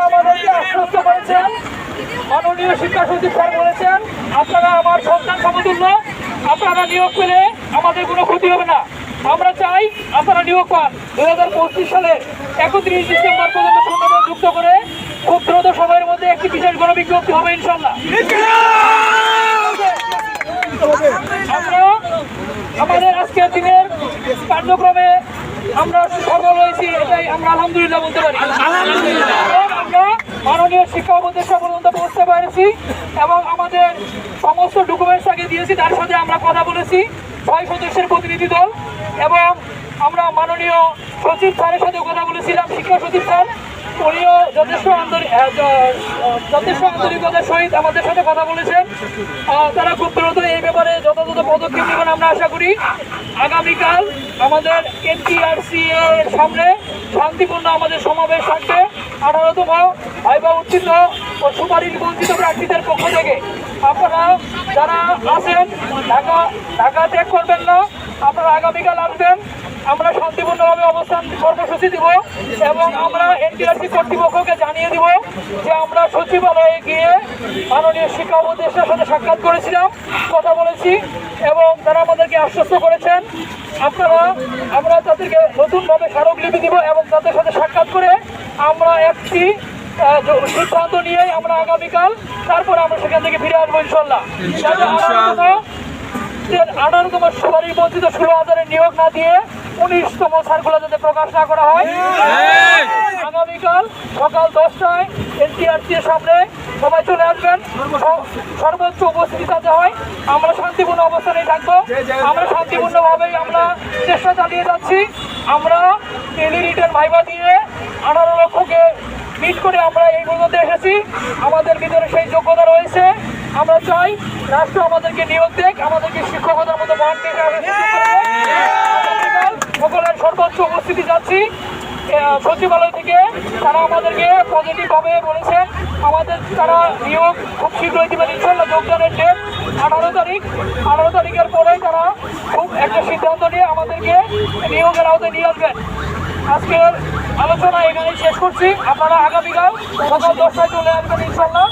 আমাদেরকে আশ্বস্ত করেছেন, মাননীয় শিক্ষা সচিব স্যার বলেছেন আপনারা আমার সন্তান সমতুল্য, আপনারা নিয়োগ পেলে আমাদের কোনো ক্ষতি হবে না। আমরা চাই আপনারা নিয়োগ পান। 2025 সালের 31 ডিসেম্বর পর্যন্ত শূন্যপদ যুক্ত করে খুব দ্রুত সময়ের মধ্যে একটি বিশেষ গণবিজ্ঞপ্তি হবে ইনশাল্লাহ। আমরা আমাদের আজকের দিনের কার্যক্রমে আমরা সফল হয়েছি, এটাই আমরা আলহামদুলিল্লাহ বলতে পারি। আমরা মাননীয় শিক্ষা উপদেষ্টা পর্যন্ত পৌঁছতে পেরেছি এবং আমাদের সমস্ত ডকুমেন্টস আগে দিয়েছি, তার সাথে আমরা কথা বলেছি 6 সদস্যের প্রতিনিধি দল, এবং আমরা মাননীয় সচিব স্যারের সাথে কথা বলেছিলাম, শিক্ষা সচিব স্যার, উনিও যথেষ্ট আন্তরিকতার সহিত আমাদের সাথে কথা বলেছেন। তারা খুব দ্রুত এই ব্যাপারে যথাযথ পদক্ষেপ নেবেন আমরা আশা করি। আগামীকাল আমাদের এনটিআরসি এর সামনে শান্তিপূর্ণ আমাদের সমাবেশ থাকবে 18তম ভাইবা উত্তীর্ণ ও সুপারিশ বঞ্চিত প্রার্থীদের পক্ষ থেকে। আপনারা যারা আছেন ঢাকা ত্যাগ করবেন না, আপনারা আগামীকাল আসবেন। আমরা শান্তিপূর্ণভাবে অবস্থান কর্মসূচি দিব এবং আমরা এনটিআরসি কর্তৃপক্ষকে জানিয়ে দিব যে আমরা সচিবালয়ে গিয়ে মাননীয় শিক্ষা উপদেষ্টার সাথে সাক্ষাৎ করেছিলাম, কথা বলেছি এবং তারা আমাদেরকে আশ্বস্ত করেছেন আমরা তাদেরকে নতুনভাবে স্মারকলিপি দিব এবং তাদের সাথে সাক্ষাৎ করে আমরা একটি সিদ্ধান্ত নিয়ে আমরা আগামীকাল তারপরে আমরা সেখান থেকে ফিরে আসবো ইনশাল্লাহ। 18তম সুপারিশ বঞ্চিত 16,000 নিয়োগ না দিয়ে 19তম সার্কুলার যাতে প্রকাশ না করা হয়। আগামীকাল সকাল 10টায় এনটিআরসি এর সামনে সবাই চলে আসবেন, সর্বোচ্চ উপস্থিতি যাতে হয়। আমরা শান্তিপূর্ণ অবস্থানে থাকবো, আমরা শান্তিপূর্ণভাবেই আমরা চেষ্টা চালিয়ে যাচ্ছি। আমরা টেলি রিটার্ন ভাইবা দিয়ে 18 লক্ষকে মিট করে আমরা এই পর্যন্ত এসেছি। আমাদের ভিতরে সেই যোগ্যতা রয়েছে। আমরা চাই রাষ্ট্র আমাদেরকে নিয়োগ দেখ, আমাদেরকে শিক্ষকতার মতো মান দিয়ে সকলের সর্বোচ্চ উপস্থিতি যাচ্ছি। সচিবালয় থেকে তারা আমাদেরকে পজিটিভভাবে বলেছেন তারা নিয়োগ খুব শীঘ্রই দেবেন ইনশাল্লাহ। যোগদানের ডেট 18 তারিখের পরেই তারা খুব একটা সিদ্ধান্ত নিয়ে আমাদেরকে নিয়োগের আওতায় নিয়ে আসবেন। আজকের আলোচনা এখানেই শেষ করছি। আপনারা আগামীকাল সকাল 10টায় চলে আসবেন ইনশাল্লাহ।